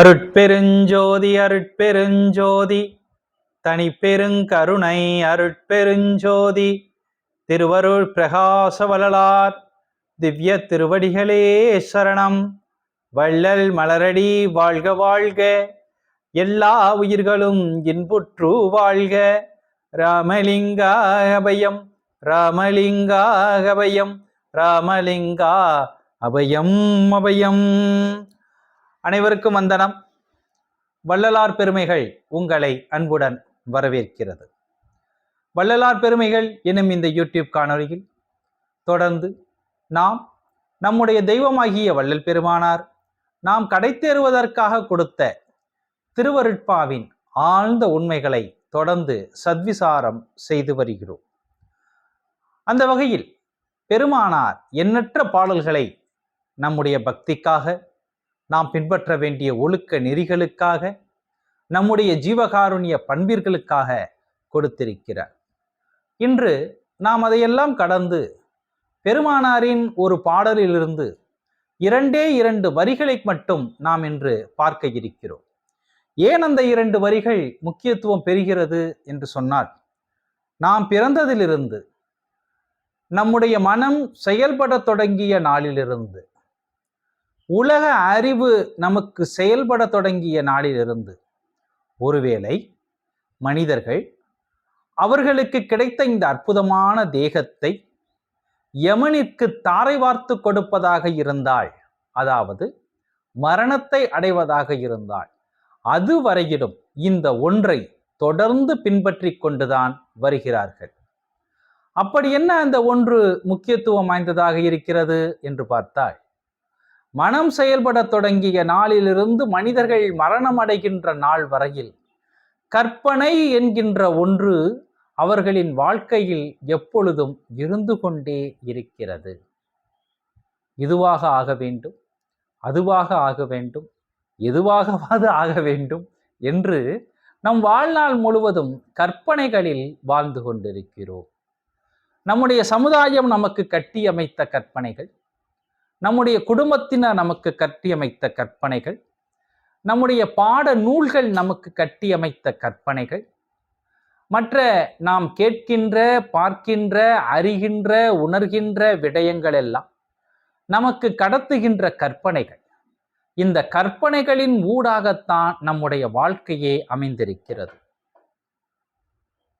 அருட்பெருஞ்சோதி அருட்பெருஞ்சோதி தனிப்பெருங்கருணை அருட்பெருஞ்சோதி திருவருள் பிரகாச வள்ளலார் திவ்ய திருவடிகளே சரணம். வள்ளல் மலரடி வாழ்க வாழ்க, எல்லா உயிர்களும் இன்புற்று வாழ்க. ராமலிங்கா அபயம், ராமலிங்கா அபயம், ராமலிங்கா அபயம் அபயம். அனைவருக்கும் வந்தனம். வள்ளலார் பெருமைகள் உங்களை அன்புடன் வரவேற்கிறது. வள்ளலார் பெருமைகள் எனும் இந்த யூடியூப் காணொளியில் தொடர்ந்து நாம் நம்முடைய தெய்வமாகிய வள்ளல் பெருமானார் நாம் கடைத்தேறுவதற்காக கொடுத்த திருவருட்பாவின் ஆழ்ந்த உண்மைகளை தொடர்ந்து சத்விசாரம் செய்து வருகிறோம். அந்த வகையில் பெருமானார் எண்ணற்ற பாடல்களை நம்முடைய பக்திக்காக, நாம் பின்பற்ற வேண்டிய ஒழுக்க நெறிகளுக்காக, நம்முடைய ஜீவகாருண்ய பண்பிற்களுக்காக கொடுத்திருக்கிறார். இன்று நாம் அதையெல்லாம் கடந்து பெருமானாரின் ஒரு பாடலிலிருந்து இரண்டே இரண்டு வரிகளை மட்டும் நாம் இன்று பார்க்க இருக்கிறோம். ஏன் அந்த இரண்டு வரிகள் முக்கியத்துவம் பெறுகிறது என்று சொன்னால், நாம் பிறந்ததிலிருந்து நம்முடைய மனம் செயல்பட தொடங்கிய நாளிலிருந்து, உலக அறிவு நமக்கு செயல்பட தொடங்கிய நாளிலிருந்து, ஒருவேளை மனிதர்கள் அவர்களுக்கு கிடைத்த இந்த அற்புதமான தேகத்தை யமனிற்கு தாரை வார்த்து கொடுப்பதாக இருந்தால், அதாவது மரணத்தை அடைவதாக இருந்தால், அதுவரையிலும் இந்த ஒன்றை தொடர்ந்து பின்பற்றி கொண்டுதான் வருகிறார்கள். அப்படி என்ன அந்த ஒன்று முக்கியத்துவம் வாய்ந்ததாக இருக்கிறது என்று பார்த்தால், மனம் செயல்பட தொடங்கிய நாளிலிருந்து மனிதர்கள் மரணம் அடைகின்ற நாள் வரையில் கற்பனை என்கின்ற ஒன்று அவர்களின் வாழ்க்கையில் எப்பொழுதும் இருந்து கொண்டே இருக்கிறது. இதுவாக ஆக வேண்டும், அதுவாக ஆக வேண்டும், எதுவாகவாது ஆக வேண்டும் என்று நம் வாழ்நாள் முழுவதும் கற்பனைகளில் வாழ்ந்து கொண்டிருக்கிறோம். நம்முடைய சமுதாயம் நமக்கு கட்டியமைத்த கற்பனைகள், நம்முடைய குடும்பத்தினர் நமக்கு கட்டியமைத்த கற்பனைகள், நம்முடைய பாட நூல்கள் நமக்கு கட்டியமைத்த கற்பனைகள், மற்ற நாம் கேட்கின்ற, பார்க்கின்ற, அறிகின்ற, உணர்கின்ற விடயங்கள் எல்லாம் நமக்கு கடத்துகின்ற கற்பனைகள். இந்த கற்பனைகளின் ஊடாகத்தான் நம்முடைய வாழ்க்கையே அமைந்திருக்கிறது.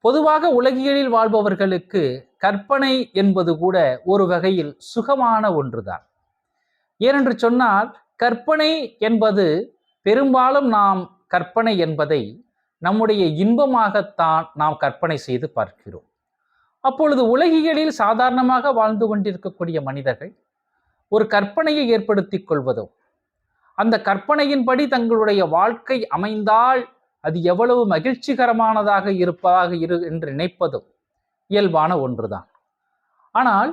பொதுவாக உலகியலில் வாழ்பவர்களுக்கு கற்பனை என்பது கூட ஒரு வகையில் சுகமான ஒன்றுதான். ஏனென்று சொன்னால், கற்பனை என்பது பெரும்பாலும் நாம் கற்பனை என்பதை நம்முடைய இன்பமாகத்தான் நாம் கற்பனை செய்து பார்க்கிறோம். அப்பொழுது உலகியலில் சாதாரணமாக வாழ்ந்து கொண்டிருக்கக்கூடிய மனிதர்கள் ஒரு கற்பனையை ஏற்படுத்தி கொள்வதும், அந்த கற்பனையின்படி தங்களுடைய வாழ்க்கை அமைந்தால் அது எவ்வளவு மகிழ்ச்சிகரமானதாக இருப்பதாக என்று நினைப்பதும் இயல்பான ஒன்றுதான். ஆனால்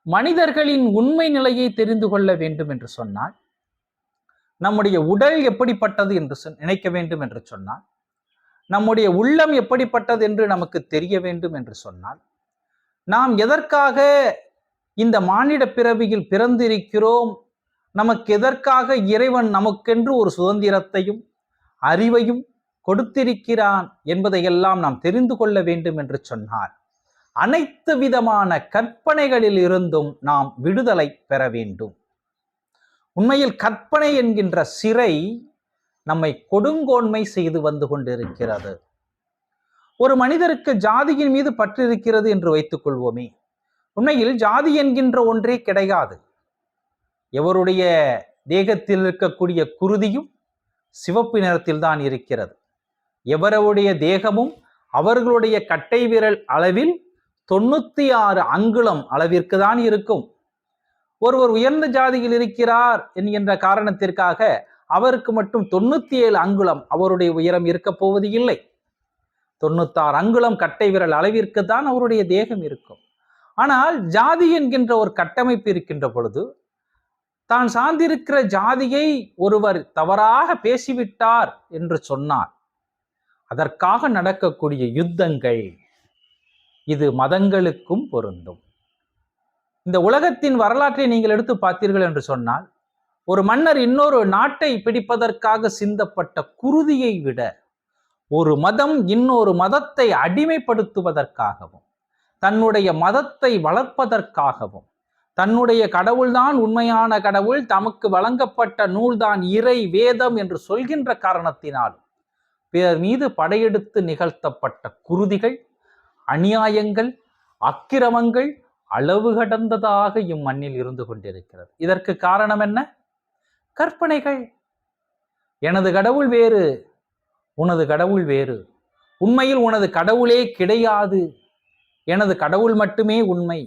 மனிதர்களின் உண்மை நிலையை தெரிந்து கொள்ள வேண்டும் என்று சொன்னால், நம்முடைய உடல் எப்படிப்பட்டது என்று நினைக்க வேண்டும் என்று சொன்னால், நம்முடைய உள்ளம் எப்படிப்பட்டது என்று நமக்கு தெரிய வேண்டும் என்று சொன்னால், நாம் எதற்காக இந்த மானிட பிறவியில் பிறந்திருக்கிறோம், நமக்கு எதற்காக இறைவன் நமக்கென்று ஒரு சுதந்திரத்தையும் அறிவையும் கொடுத்திருக்கிறான் என்பதையெல்லாம் நாம் தெரிந்து கொள்ள வேண்டும் என்று சொன்னார், அனைத்து விதமான கற்பனைகளில் இருந்தும் நாம் விடுதலை பெற வேண்டும். உண்மையில் கற்பனை என்கின்ற சிறை நம்மை கொடுங்கோன்மை செய்து வந்து கொண்டிருக்கிறது. ஒரு மனிதருக்கு ஜாதியின் மீது பற்றிருக்கிறது என்று வைத்துக் கொள்வோமே. உண்மையில் ஜாதி என்கின்ற ஒன்றே கிடையாது. எவருடைய தேகத்தில் இருக்கக்கூடிய குருதியும் சிவப்பு நிறத்தில் தான் இருக்கிறது. எவருடைய தேகமும் அவர்களுடைய கட்டை விரல் அளவில் 96 அங்குலம் அளவிற்கு தான் இருக்கும். ஒருவர் உயர்ந்த ஜாதியில் இருக்கிறார் என்கின்ற காரணத்திற்காக அவருக்கு மட்டும் 97 அங்குலம் அவருடைய உயரம் இருக்க போவது இல்லை. 96 அங்குலம் கட்டை விரல் அளவிற்கு தான் அவருடைய தேகம் இருக்கும். ஆனால் ஜாதி என்கின்ற ஒரு கட்டமைப்பு இருக்கின்ற பொழுது, தான் சார்ந்திருக்கிற ஜாதியை ஒருவர் தவறாக பேசிவிட்டார் என்று சொன்னார், அதற்காக நடக்கக்கூடிய யுத்தங்கள், இது மதங்களுக்கும் பொருந்தும். இந்த உலகத்தின் வரலாற்றை நீங்கள் எடுத்து பார்த்தீர்கள் என்று சொன்னால், ஒரு மன்னர் இன்னொரு நாட்டை பிடிப்பதற்காக சிந்தப்பட்ட குருதியை விட ஒரு மதம் இன்னொரு மதத்தை அடிமைப்படுத்துவதற்காகவும் தன்னுடைய மதத்தை வளர்ப்பதற்காகவும் தன்னுடைய கடவுள்தான் உண்மையான கடவுள், தமக்கு வழங்கப்பட்ட நூல்தான் இறை வேதம் என்று சொல்கின்ற காரணத்தினால் பிறர் மீது படையெடுத்து நிகழ்த்தப்பட்ட குருதிகள், அநியாயங்கள், அக்கிரமங்கள் அளவு கடந்ததாக இம்மண்ணில் இருந்து கொண்டிருக்கிறது. இதற்கு காரணம் என்ன? கற்பனைகள். எனது கடவுள் வேறு, உனது கடவுள் வேறு, உண்மையில் உனது கடவுளே கிடையாது, எனது கடவுள் மட்டுமே உண்மை,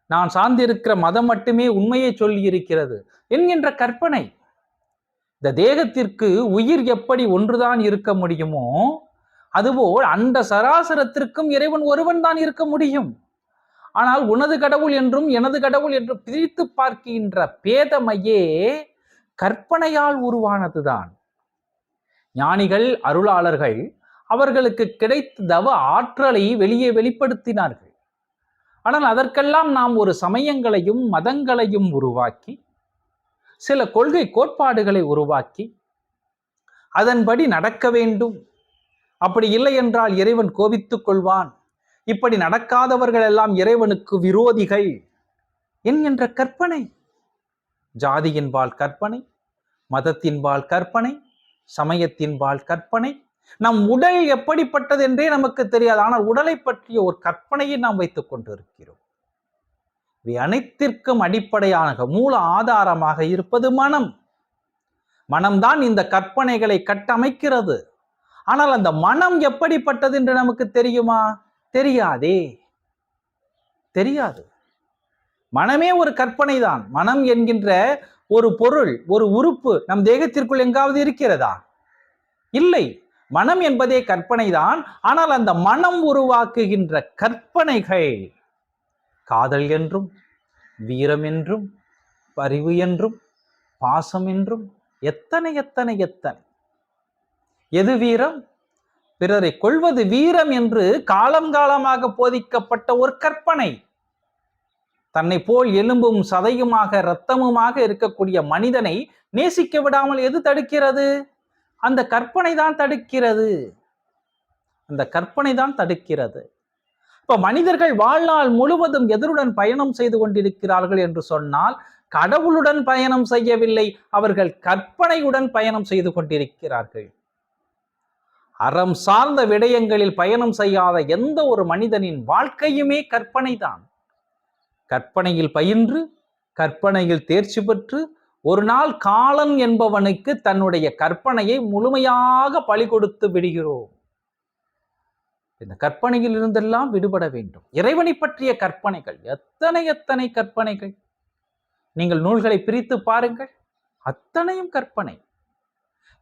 நான் சார்ந்திருக்கிற மதம் மட்டுமே உண்மையை சொல்லி இருக்கிறது என்கின்ற கற்பனை. இந்த தேகத்திற்கு உயிர் எப்படி ஒன்றுதான் இருக்க முடியுமோ அதுபோல் அந்த சராசரத்திற்கும் இறைவன் ஒருவன் தான் இருக்க முடியும். ஆனால் உனது கடவுள் என்றும் எனது கடவுள் என்றும் பிரித்து பார்க்கின்ற பேதமையே கற்பனையால் உருவானதுதான். ஞானிகள், அருளாளர்கள் அவர்களுக்கு கிடைத்த தவ ஆற்றலை வெளியே வெளிப்படுத்தினார்கள். ஆனால் அதற்கெல்லாம் நாம் ஒரு சமயங்களையும் மதங்களையும் உருவாக்கி சில கொள்கை கோட்பாடுகளை உருவாக்கி அதன்படி நடக்க வேண்டும், அப்படி இல்லை என்றால் இறைவன் கோபித்துக் கொள்வான், இப்படி நடக்காதவர்கள் எல்லாம் இறைவனுக்கு விரோதிகள் என்கின்ற கற்பனை. ஜாதியின்பால் கற்பனை, மதத்தின்பால் கற்பனை, சமயத்தின்பால் கற்பனை. நம் உடல் எப்படிப்பட்டது என்றே நமக்கு தெரியாது, ஆனால் உடலை பற்றிய ஒரு கற்பனையை நாம் வைத்துக் கொண்டிருக்கிறோம். இவை அனைத்திற்கும் அடிப்படையாக மூல ஆதாரமாக இருப்பது மனம். மனம்தான் இந்த கற்பனைகளை கட்டமைக்கிறது. ஆனால் அந்த மனம் எப்படிப்பட்டது என்று நமக்கு தெரியுமா? தெரியாதே, தெரியாது. மனமே ஒரு கற்பனை தான். மனம் என்கின்ற ஒரு பொருள், ஒரு உறுப்பு நம் தேகத்திற்குள் எங்காவது இருக்கிறதா? இல்லை. மனம் என்பதே கற்பனை தான். ஆனால் அந்த மனம் உருவாக்குகின்ற கற்பனைகள் காதல் என்றும், வீரம் என்றும், பரிவு என்றும், பாசம் என்றும் எத்தனை எத்தனை எத்தனை. எது வீரம்? பிறரை கொள்வது வீரம் என்று காலம் காலமாக போதிக்கப்பட்ட ஒரு கற்பனை. தன்னை போல் எலும்பும் சதையுமாக இரத்தமுமாக இருக்கக்கூடிய மனிதனை நேசிக்க விடாமல் எது தடுக்கிறது? அந்த கற்பனை தான் தடுக்கிறது. அந்த கற்பனை தான் தடுக்கிறது. இப்ப மனிதர்கள் வாழ்நாள் முழுவதும் எதனுடன் பயணம் செய்து கொண்டிருக்கிறார்கள் என்று சொன்னால் கடவுளுடன் பயணம் செய்யவில்லை, அவர்கள் கற்பனையுடன் பயணம் செய்து கொண்டிருக்கிறார்கள். அறம் சார்ந்த விடயங்களில் பயணம் செய்யாத எந்த ஒரு மனிதனின் வாழ்க்கையுமே கற்பனை தான். கற்பனையில் பயின்று, கற்பனையில் தேர்ச்சி பெற்று ஒரு நாள் காலன் என்பவனுக்கு தன்னுடைய கற்பனையை முழுமையாக பலி கொடுத்து விடுகிறோம். இந்த கற்பனையில் இருந்தெல்லாம் விடுபட வேண்டும். இறைவனை பற்றிய கற்பனைகள் எத்தனை எத்தனை கற்பனைகள். நீங்கள் நூல்களை பிரித்து பாருங்கள், அத்தனையும் கற்பனை.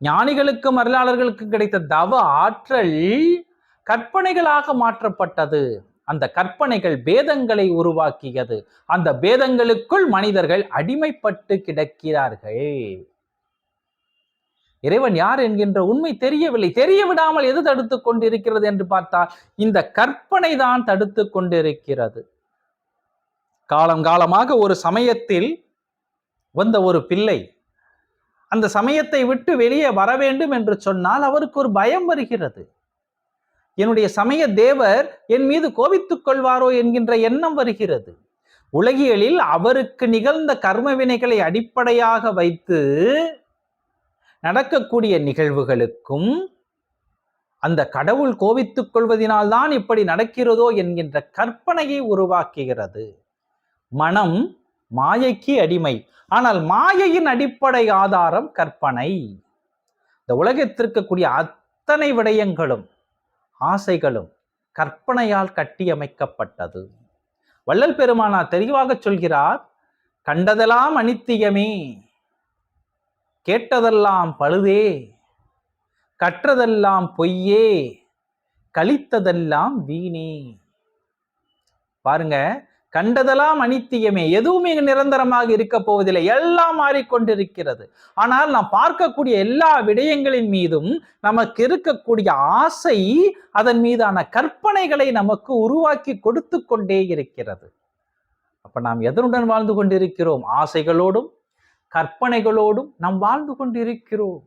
ஞானிகளுக்கும் அருளாளர்களுக்கும் கிடைத்த தவ ஆற்றல் கற்பனைகளாக மாற்றப்பட்டது. அந்த கற்பனைகள் பேதங்களை உருவாக்கியது. அந்த பேதங்களுக்குள் மனிதர்கள் அடிமைப்பட்டு கிடக்கிறார்கள். இறைவன் யார் என்கின்ற உண்மை தெரியவில்லை. தெரிய விடாமல் எது தடுத்து கொண்டிருக்கிறது என்று பார்த்தால் இந்த கற்பனை தான் தடுத்து கொண்டிருக்கிறது. காலங்காலமாக ஒரு சமயத்தில் வந்த ஒரு பிள்ளை அந்த சமயத்தை விட்டு வெளியே வர வேண்டும் என்று சொன்னால் அவருக்கு ஒரு பயம் வருகிறது. என்னுடைய சமய தேவர் என் மீது கோபித்துக் கொள்வாரோ என்கின்ற எண்ணம் வருகிறது. உலகியலில் அவருக்கு நிகழ்ந்த கர்ம வினைகளை அடிப்படையாக வைத்து நடக்கக்கூடிய நிகழ்வுகளுக்கும் அந்த கடவுள் கோபித்துக் கொள்வதனால்தான் இப்படி நடக்கிறதோ என்கின்ற கற்பனையை உருவாக்குகிறது. மனம் மாயைக்கு அடிமை. ஆனால் மாயையின் அடிப்படை ஆதாரம் கற்பனை. இந்த உலகத்திற்கு இருக்கக்கூடிய அத்தனை விடயங்களும் ஆசைகளும் கற்பனையால் கட்டியமைக்கப்பட்டது. வள்ளல் பெருமானார் தெளிவாக சொல்கிறார், கண்டதெல்லாம் அனித்தியமே, கேட்டதெல்லாம் பழுதே, கற்றதெல்லாம் பொய்யே, கழித்ததெல்லாம் வீணே. பாருங்க, கண்டதெல்லாம் அனித்தியமே, எதுவுமே நிரந்தரமாக இருக்க போவதில்லை, எல்லாம் மாறிக்கொண்டிருக்கிறது. ஆனால் நாம் பார்க்கக்கூடிய எல்லா விடயங்களின் மீதும் நமக்கு இருக்கக்கூடிய ஆசை அதன் மீதான கற்பனைகளை நமக்கு உருவாக்கி கொடுத்து கொண்டே இருக்கிறது. அப்ப நாம் எதனுடன் வாழ்ந்து கொண்டிருக்கிறோம்? ஆசைகளோடும் கற்பனைகளோடும் நாம் வாழ்ந்து கொண்டிருக்கிறோம்.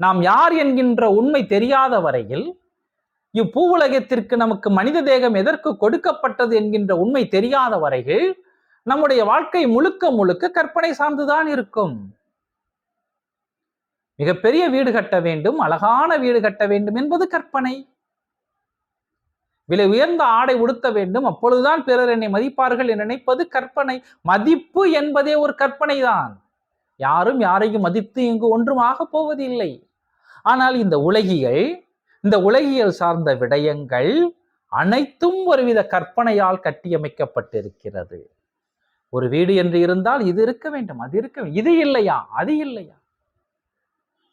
நாம் யார் என்கின்ற உண்மை தெரியாத வரையில், இப்பூவுலகத்திற்கு நமக்கு மனித தேகம் எதற்கு கொடுக்கப்பட்டது என்கின்ற உண்மை தெரியாத வரையில் நம்முடைய வாழ்க்கை முழுக்க முழுக்க கற்பனை சார்ந்துதான் இருக்கும். மிகப்பெரிய வீடு கட்ட வேண்டும், அழகான வீடு கட்ட வேண்டும் என்பது கற்பனை. விலை உயர்ந்த ஆடை உடுத்த வேண்டும், அப்பொழுதுதான் பிறர் என்னை மதிப்பார்கள் என்று நினைப்பது கற்பனை. மதிப்பு என்பதே ஒரு கற்பனை தான். யாரும் யாரையும் மதித்து இங்கு ஒன்றும் ஆக போவதில்லை. ஆனால் இந்த உலகியல் சார்ந்த விடயங்கள் அனைத்தும் ஒருவித கற்பனையால் கட்டியமைக்கப்பட்டிருக்கிறது. ஒரு வீடு என்று இருந்தால் இது இருக்க வேண்டும், அது இருக்க வேண்டும், இது இல்லையா, அது இல்லையா,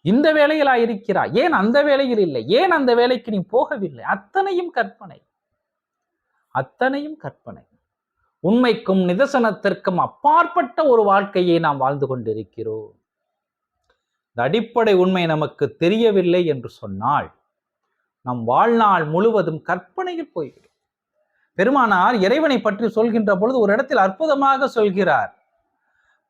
இந்த வேலையிலா இருக்கிறாய், ஏன் அந்த வேலையில் இல்லை, ஏன் அந்த வேலைக்கு நீ போகவில்லை, அத்தனையும் கற்பனை. அத்தனையும் கற்பனை. உண்மைக்கும் நிதர்சனத்திற்கும் அப்பாற்பட்ட ஒரு வாழ்க்கையை நாம் வாழ்ந்து கொண்டிருக்கிறோம். இந்த அடிப்படை உண்மை நமக்கு தெரியவில்லை என்று சொன்னால் நம் வாழ்நாள் முழுவதும் கற்பனையில் போய்விடும். பெருமானார் இறைவனை பற்றி சொல்கின்ற பொழுது ஒரு இடத்தில் அற்புதமாக சொல்கிறார்.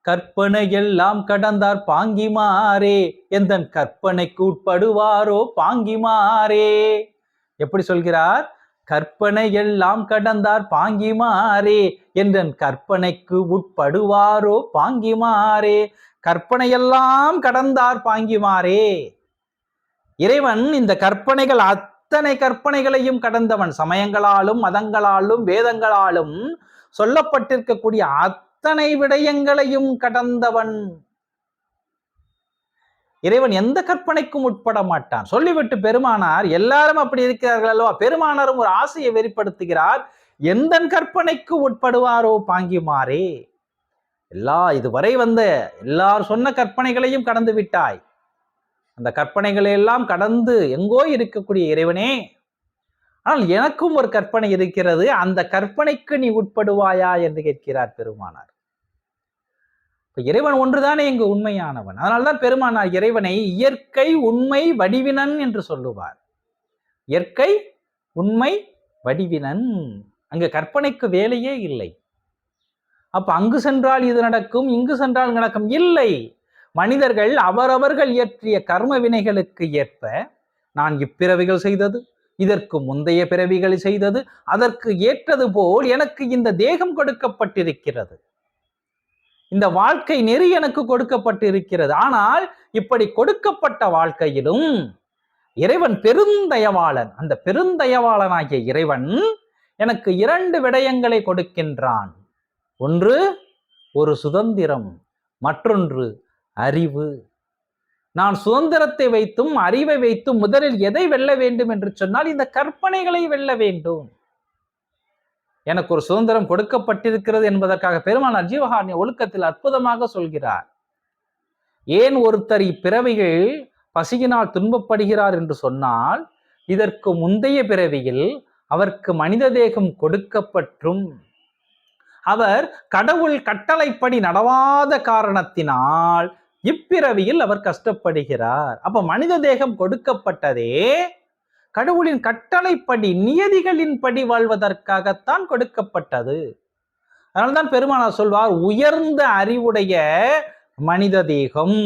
கற்பனை எல்லாம் கடந்தார் பாங்கிமாரே, எந்தன் கற்பனைக்கு உட்படுவாரோ பாங்கிமாரே. எப்படி சொல்கிறார்? கற்பனை எல்லாம் கடந்தார் பாங்கிமாரே, எந்தன் கற்பனைக்கு உட்படுவாரோ பாங்கிமாரே. கற்பனையெல்லாம் கடந்தார் பாங்கிமாரே. இறைவன் இந்த கற்பனைகள் அத்தனை கற்பனைகளையும் கடந்தவன். சமயங்களாலும் மதங்களாலும் வேதங்களாலும் சொல்லப்பட்டிருக்கக்கூடிய அத்தனை விடயங்களையும் கடந்தவன். இறைவன் எந்த கற்பனைக்கும் உட்பட மாட்டான். சொல்லிவிட்டு பெருமானார் எல்லாரும் அப்படி இருக்கிறார்கள் அல்லவா, பெருமானாரும் ஒரு ஆசையை வெளிப்படுத்துகிறார். எந்த கற்பனைக்கு உட்படுவாரோ பாங்கிமாரே. இதுவரை வந்த எல்லார் சொன்ன கற்பனைகளையும் கடந்து விட்டாய். அந்த கற்பனைகளை எல்லாம் கடந்து எங்கோ இருக்கக்கூடிய இறைவனே, ஆனால் எனக்கும் ஒரு கற்பனை இருக்கிறது, அந்த கற்பனைக்கு நீ உட்படுவாயா என்று கேட்கிறார் பெருமானார். இறைவன் ஒன்றுதானே இங்கு உண்மையானவன். அதனால்தான் பெருமானார் இறைவனை இயற்கை உண்மை வடிவினன் என்று சொல்லுவார். இயற்கை உண்மை வடிவினன். அங்கு கற்பனைக்கு வேலையே இல்லை. அப்ப அங்கு சென்றால் இது நடக்கும், இங்கு சென்றால் நடக்கும் இல்லை. மனிதர்கள் அவரவர்கள் இயற்றிய கர்ம வினைகளுக்கு ஏற்ப, நான் இப்பிறவிகள் செய்தது, இதற்கு முந்தைய பிறவிகள் செய்தது, அதற்கு ஏற்றது போல் எனக்கு இந்த தேகம் கொடுக்கப்பட்டிருக்கிறது, இந்த வாழ்க்கை நெறி எனக்கு கொடுக்கப்பட்டிருக்கிறது. ஆனால் இப்படி கொடுக்கப்பட்ட வாழ்க்கையிலும் இறைவன் பெருந்தயவாளன். அந்த பெருந்தயவாளனாகிய இறைவன் எனக்கு 2 விடயங்களை கொடுக்கின்றான். ஒன்று ஒரு சுதந்திரம், மற்றொன்று அறிவு. நான் சுதந்திரத்தை வைத்தும் அறிவை வைத்தும் முதலில் எதை வெல்ல வேண்டும் என்று சொன்னால் இந்த கற்பனைகளை வெல்ல வேண்டும். எனக்கு ஒரு சுதந்திரம் கொடுக்கப்பட்டிருக்கிறது என்பதற்காக பெருமானார் ஜீவகாருண்ய ஒழுக்கத்தில் அற்புதமாக சொல்கிறார். ஏன் ஒருத்தர் இப்பிறவிகள் பசியினால் துன்பப்படுகிறார் என்று சொன்னால், இதற்கு முந்தைய பிறவியில் அவருக்கு மனித தேகம் கொடுக்கப்பட்டும் அவர் கடவுள் கட்டளைப்படி நடவாத காரணத்தினால் இப்பிறவியில் அவர் கஷ்டப்படுகிறார். அப்ப மனித தேகம் கொடுக்கப்பட்டதே கடவுளின் கட்டளைப்படி நியதிகளின் படி வாழ்வதற்காகத்தான் கொடுக்கப்பட்டது. அதனால்தான் பெருமானார் சொல்வார், உயர்ந்த அறிவுடைய மனித தேகம்.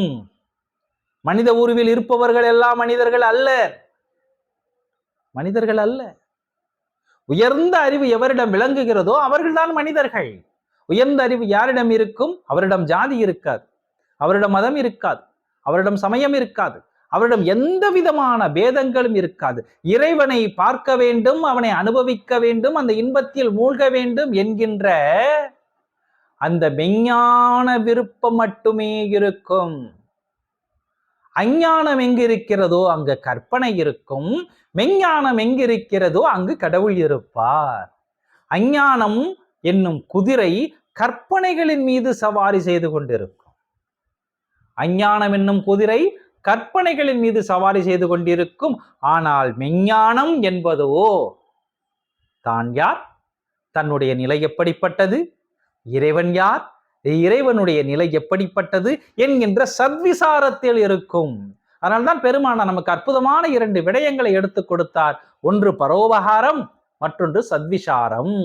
மனித உருவில் இருப்பவர்கள் எல்லாம் மனிதர்கள் அல்ல, மனிதர்கள் அல்ல. உயர்ந்த அறிவு எவரிடம் விளங்குகிறதோ அவர்கள்தான் மனிதர்கள். உயர்ந்த அறிவு யாரிடம் இருக்கும்? அவரிடம் ஜாதி இருக்காது, அவரிடம் மதம் இருக்காது, அவரிடம் சமயம் இருக்காது, அவரிடம் எந்த விதமான பேதங்களும் இருக்காது. இறைவனை பார்க்க வேண்டும், அவனை அனுபவிக்க வேண்டும், அந்த இன்பத்தில் மூழ்க வேண்டும் என்கின்ற அந்த மெஞ்ஞான விருப்பம் மட்டுமே இருக்கும். அஞ்ஞானம் எங்கிருக்கிறதோ அங்கு கற்பனை இருக்கும், மெஞ்ஞானம் எங்கிருக்கிறதோ அங்கு கடவுள் இருப்பார். அஞ்ஞானம் என்னும் குதிரை கற்பனைகளின் மீது சவாரி செய்து கொண்டிருக்கும். அஞ்ஞானம் என்னும் குதிரை கற்பனைகளின் மீது சவாரி செய்து கொண்டிருக்கும். ஆனால் மெஞ்ஞானம் என்பதோ தான் யார், தன்னுடைய நிலை எப்படிப்பட்டது, இறைவன் யார், இறைவனுடைய நிலை எப்படிப்பட்டது என்கின்ற சத்விசாரத்தில் இருக்கும். அதனால்தான் பெருமானார் நமக்கு அற்புதமான 2 விடயங்களை எடுத்து கொடுத்தார். ஒன்று பரோபகாரம், மற்றொன்று சத்விசாரம்.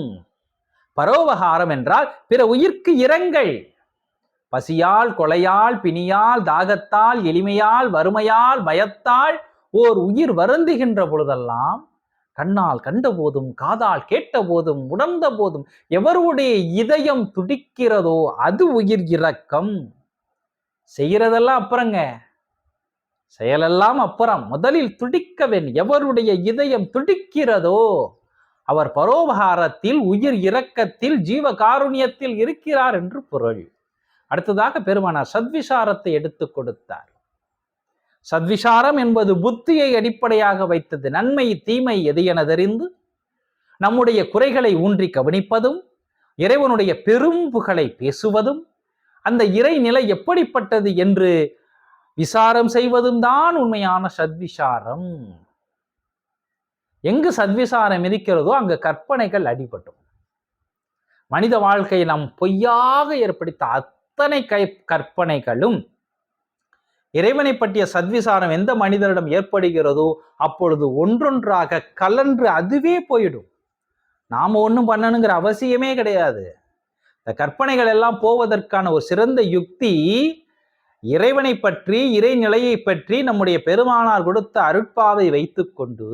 பரோபகாரம் என்றால் பிற உயிர்க்கு இரங்கல். பசியால், கொலையால், பிணியால், தாகத்தால், எளிமையால், வறுமையால், பயத்தால் ஓர் உயிர் வருந்துகின்ற பொழுதெல்லாம் கண்ணால் கண்ட போதும், காதால் கேட்ட போதும், உணர்ந்த போதும் எவருடைய இதயம் துடிக்கிறதோ அது உயிர் இரக்கம். செய்கிறதெல்லாம் அப்புறங்க, செயலெல்லாம் அப்புறம். முதலில் துடிக்க வேண்டும். எவருடைய இதயம் துடிக்கிறதோ அவர் பரோபகாரத்தில், உயிர் இரக்கத்தில், ஜீவ காருண்யத்தில் இருக்கிறார் என்று பொருள். அடுத்ததாக பெருமானார் சத்விசாரத்தை எடுத்து கொடுத்தார். சத்விசாரம் என்பது புத்தியை அடிப்படையாக வைத்தது. நன்மை தீமை எது என தெரிந்து நம்முடைய குறைகளை ஊன்றி கவனிப்பதும், இறைவனுடைய பெரும் புகழை பேசுவதும், அந்த இறைநிலை எப்படிப்பட்டது என்று விசாரம் செய்வதும் தான் உண்மையான சத்விசாரம். எங்கு சத்விசாரம் இருக்கிறதோ அங்கு கற்பனைகள் அடிபட்டும். மனித வாழ்க்கையை நாம் பொய்யாக ஏற்படுத்த அத்தனை கற்பனைகளும் இறைவனை பற்றிய சத்விசாரம் எந்த மனிதரிடம் ஏற்படுகிறதோ அப்பொழுது ஒன்றொன்றாக கலன்று அதுவே போயிடும். நாம ஒன்றும் பண்ணணுங்கிற அவசியமே கிடையாது. இந்த கற்பனைகள் எல்லாம் போவதற்கான ஒரு சிறந்த யுக்தி இறைவனை பற்றி, இறைநிலையை பற்றி நம்முடைய பெருமானார் கொடுத்த அருட்பாவை வைத்துக்கொண்டு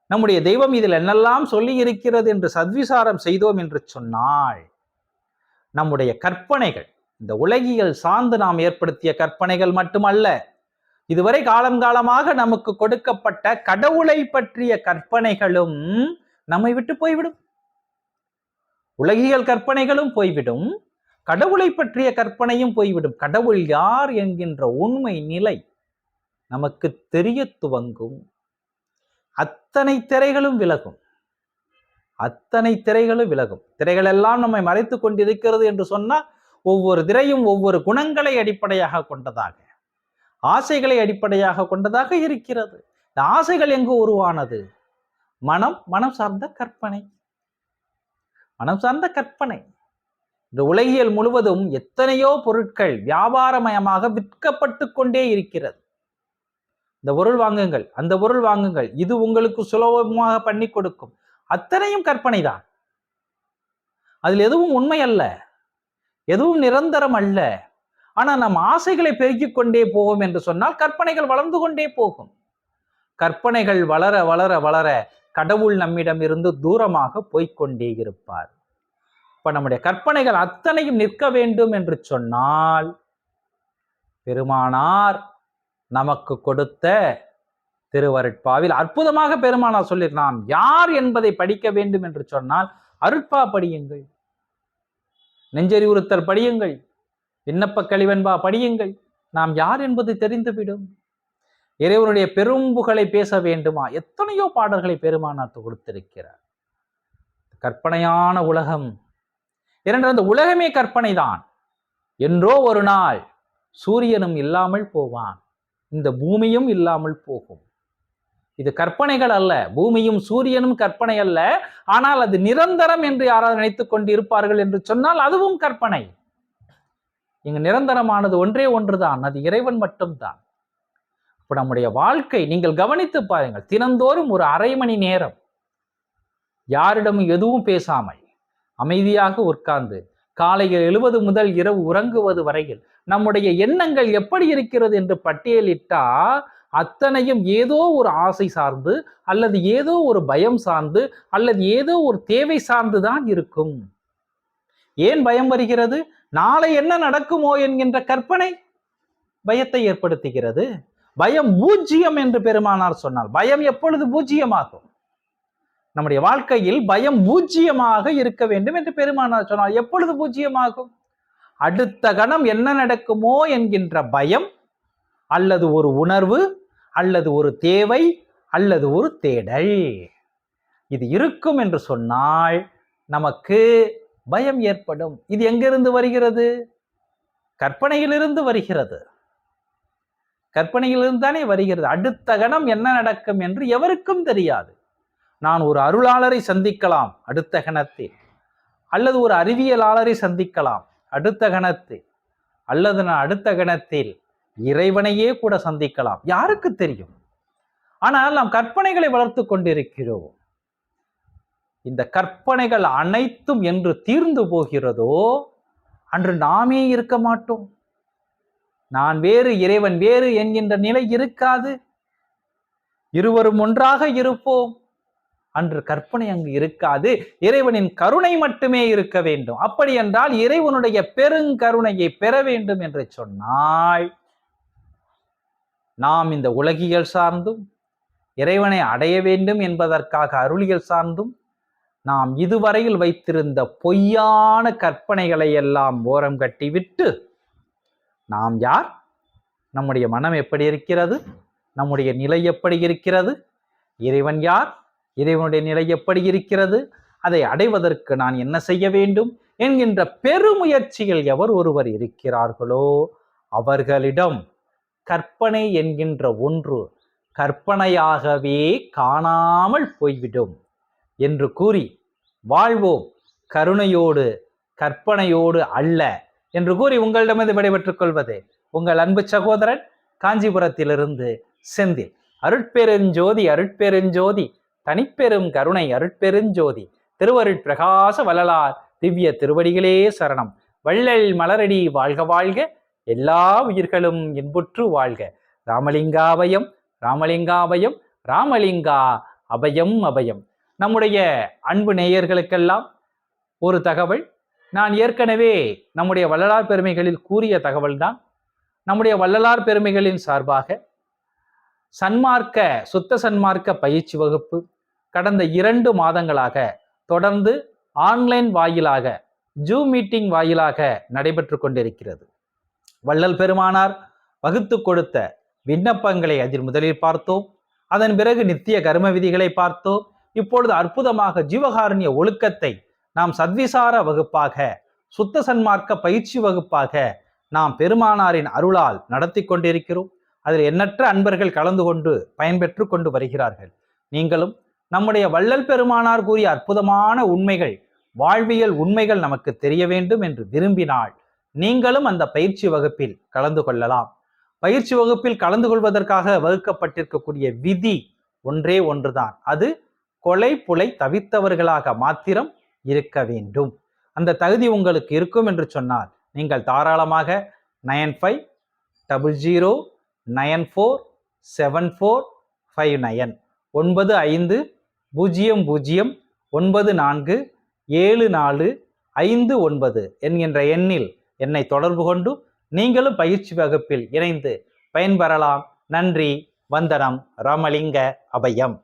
நம்முடைய தெய்வம் இதில் என்னெல்லாம் சொல்லி இருக்கிறது என்று சத்விசாரம் செய்தோம் என்று சொன்னால் நம்முடைய கற்பனைகள், இந்த உலகியல் சார்ந்து நாம் ஏற்படுத்திய கற்பனைகள் மட்டுமல்ல, இதுவரை காலங்காலமாக நமக்கு கொடுக்கப்பட்ட கடவுளை பற்றிய கற்பனைகளும் நம்மை விட்டு போய்விடும். உலகியல் கற்பனைகளும் போய்விடும், கடவுளை பற்றிய கற்பனையும் போய்விடும். கடவுள் யார் என்கின்ற உண்மை நிலை நமக்கு தெரிய துவங்கும். அத்தனை திரைகளும் விலகும், அத்தனை திரைகளும் விலகும். திரைகள் எல்லாம் நம்மை மறைத்து கொண்டிருக்கிறது என்று சொன்னால் ஒவ்வொரு திரையும் ஒவ்வொரு குணங்களை அடிப்படையாக கொண்டதாக, ஆசைகளை அடிப்படையாக கொண்டதாக இருக்கிறது. இந்த ஆசைகள் எங்கு உருவானது? மனம் சார்ந்த கற்பனை, மனம் சார்ந்த கற்பனை. இந்த உலகியல் முழுவதும் எத்தனையோ பொருட்கள் வியாபாரமயமாக விற்கப்பட்டு கொண்டே இருக்கிறது. இந்த பொருள் வாங்குங்கள், அந்த பொருள் வாங்குங்கள், இது உங்களுக்கு சுலபமாக பண்ணி கொடுக்கும். அத்தனையும் கற்பனை தான். அதில் எதுவும் உண்மை அல்ல, எதுவும் நிரந்தரம் அல்ல. ஆனால் நம் ஆசைகளை பெருக்கிக் கொண்டே போவோம் என்று சொன்னால் கற்பனைகள் வளர்ந்து கொண்டே போகும். கற்பனைகள் வளர வளர வளர கடவுள் நம்மிடம் இருந்து தூரமாக போய்கொண்டே இருப்பார். இப்ப நம்முடைய கற்பனைகள் அத்தனையும் நிற்க வேண்டும் என்று சொன்னால் பெருமானார் நமக்கு கொடுத்த திருவருட்பாவில் அற்புதமாக பெருமானார் சொல்லியிருக்கிறார். யார் என்பதை படிக்க வேண்டும் என்று சொன்னால் அருட்பா படியுங்கள், நெஞ்சறிவுறுத்தல் படியுங்கள், விண்ணப்ப கழிவென்பா படியுங்கள். நாம் யார் என்பது தெரிந்துவிடும். இறைவனுடைய பெரும்புகளை பேச வேண்டுமா? எத்தனையோ பாடல்களை பெருமானார் கொடுத்திருக்கிறார். கற்பனையான உலகம். இரண்டாவது, அந்த உலகமே கற்பனை தான். என்றோ ஒரு நாள் சூரியனும் இல்லாமல் போவான், இந்த பூமியும் இல்லாமல் போகும். இது கற்பனைகள் அல்ல, பூமியும் சூரியனும் கற்பனை அல்ல. ஆனால் அது நிரந்தரம் என்று யாராவது நினைத்துக் கொண்டு இருப்பார்கள் என்று சொன்னால் அதுவும் கற்பனை. இங்கு நிரந்தரமானது ஒன்றே ஒன்றுதான், அது இறைவன் மட்டும்தான். இப்ப நம்முடைய வாழ்க்கை நீங்கள் கவனித்து பாருங்கள். தினந்தோறும் ஒரு அரை மணி நேரம் யாரிடமும் எதுவும் பேசாமல் அமைதியாக உட்கார்ந்து காலையில் எழுவது முதல் இரவு உறங்குவது வரையில் நம்முடைய எண்ணங்கள் எப்படி இருக்கிறது என்று பட்டியலிட்டா அத்தனையும் ஏதோ ஒரு ஆசை சார்ந்து, அல்லது ஏதோ ஒரு பயம் சார்ந்து, அல்லது ஏதோ ஒரு தேவை சார்ந்து தான் இருக்கும். ஏன் பயம் வருகிறது? நாளை என்ன நடக்குமோ என்கின்ற கற்பனை பயத்தை ஏற்படுத்துகிறது. பயம் பூஜ்ஜியம் என்று பெருமானார் சொன்னால் பயம் எப்பொழுது பூஜ்ஜியமாகும்? நம்முடைய வாழ்க்கையில் பயம் பூஜ்ஜியமாக இருக்க வேண்டும் என்று பெருமானார் சொன்னார். எப்பொழுது பூஜ்ஜியமாகும்? அடுத்த கணம் என்ன நடக்குமோ என்கின்ற பயம், அல்லது ஒரு உணர்வு, அல்லது ஒரு தேவை, அல்லது ஒரு தேடல், இது இருக்கும் என்று சொன்னால் நமக்கு பயம் ஏற்படும். இது எங்கிருந்து வருகிறது? கற்பனையிலிருந்து வருகிறது. கற்பனையிலிருந்து தானே வருகிறது. அடுத்த கணம் என்ன நடக்கும் என்று எவருக்கும் தெரியாது. நான் ஒரு அருளாளரை சந்திக்கலாம் அடுத்த கணத்தில், அல்லது ஒரு அறிவியலாளரை சந்திக்கலாம் அடுத்த கணத்தில், அல்லது நான் அடுத்த கணத்தில் இறைவனையே கூட சந்திக்கலாம், யாருக்கு தெரியும்? ஆனால் நாம் கற்பனைகளை வளர்த்து கொண்டிருக்கிறோம். இந்த கற்பனைகள் அனைத்தும் என்று தீர்ந்து போகிறதோ அன்று நாமே இருக்க மாட்டோம். நான் வேறு இறைவன் வேறு என்கின்ற நிலை இருக்காது. இருவரும் ஒன்றாக இருப்போம். அன்று கற்பனை அங்கு இருக்காது. இறைவனின் கருணை மட்டுமே இருக்க வேண்டும். அப்படி என்றால் இறைவனுடைய பெருங்கருணையை பெற வேண்டும் என்று சொன்னால் நாம் இந்த உலகியல் சார்ந்தும் இறைவனை அடைய வேண்டும் என்பதற்காக அருளியல் சார்ந்தும் நாம் இதுவரையில் வைத்திருந்த பொய்யான கற்பனைகளை எல்லாம் ஓரம் கட்டிவிட்டு நாம் யார், நம்முடைய மனம் எப்படி இருக்கிறது, நம்முடைய நிலை எப்படி இருக்கிறது, இறைவன் யார், இறைவனுடைய நிலை எப்படி இருக்கிறது, அதை அடைவதற்கு நான் என்ன செய்ய வேண்டும் என்கின்ற பெருமுயற்சியில் எவர் ஒருவர் இருக்கிறார்களோ அவர்களிடம் கற்பனை என்கின்ற ஒன்று கற்பனையாகவே காணாமல் போய்விடும் என்று கூறி வாழ்வோம் கருணையோடு கற்பனையோடு அல்ல என்று கூறி உங்களிடமிருந்து விடைபெற்றுக் கொள்வது உங்கள் அன்பு சகோதரன் காஞ்சிபுரத்திலிருந்து செந்தில். அருட்பெருஞ்சோதி அருட்பெருஞ்சோதி தனிப்பெரும் கருணை அருட்பெருஞ்சோதி திருவருட் பிரகாச வள்ளலார் திவ்ய திருவடிகளே சரணம். வள்ளல் மலரடி வாழ்க வாழ்க, எல்லா உயிர்களும் இன்புற்று வாழ்க. ராமலிங்காபயம் ராமலிங்காபயம் ராமலிங்கா அபயம் அபயம். நம்முடைய அன்பு நேயர்களுக்கெல்லாம் ஒரு தகவல். நான் ஏற்கனவே நம்முடைய வள்ளலார் பெருமைகளில் கூறிய தகவல்தான். நம்முடைய வள்ளலார் பெருமைகளின் சார்பாக சன்மார்க்க சுத்த சன்மார்க்க பயிற்சி வகுப்பு கடந்த 2 மாதங்களாக தொடர்ந்து ஆன்லைன் வாயிலாக ஜூம் மீட்டிங் வாயிலாக நடைபெற்று கொண்டிருக்கிறது. வள்ளல் பெருமானார் வகுத்து கொடுத்த விண்ணப்பங்களை அதில் முதலில் பார்த்தோம். அதன் பிறகு நித்திய கர்ம விதிகளை பார்த்தோம். இப்பொழுது அற்புதமாக ஜீவகாருண்ய ஒழுக்கத்தை நாம் சத்விசார வகுப்பாக சுத்த சன்மார்க்க பயிற்சி வகுப்பாக நாம் பெருமானாரின் அருளால் நடத்தி கொண்டிருக்கிறோம். அதில் எண்ணற்ற அன்பர்கள் கலந்து கொண்டு பயன்பெற்று கொண்டு வருகிறார்கள். நீங்களும் நம்முடைய வள்ளல் பெருமானார் கூறிய அற்புதமான உண்மைகள், வாழ்வியல் உண்மைகள் நமக்கு தெரிய வேண்டும் என்று விரும்பினால் நீங்களும் அந்த பயிற்சி வகுப்பில் கலந்து கொள்ளலாம். பயிற்சி வகுப்பில் கலந்து கொள்வதற்காக வகுக்கப்பட்டிருக்கக்கூடிய விதி ஒன்றே ஒன்றுதான். அது கொலை புலை தவித்தவர்களாக மாத்திரம் இருக்க வேண்டும். அந்த தகுதி உங்களுக்கு இருக்கும் என்று சொன்னால் நீங்கள் தாராளமாக 9500947459 9500947459 என்கின்ற எண்ணில் என்னை தொடர்பு கொண்டு நீங்களும் பயிற்சி வகுப்பில் இணைந்து பயன்பெறலாம். நன்றி, வந்தனம், ராமலிங்க அபயம்.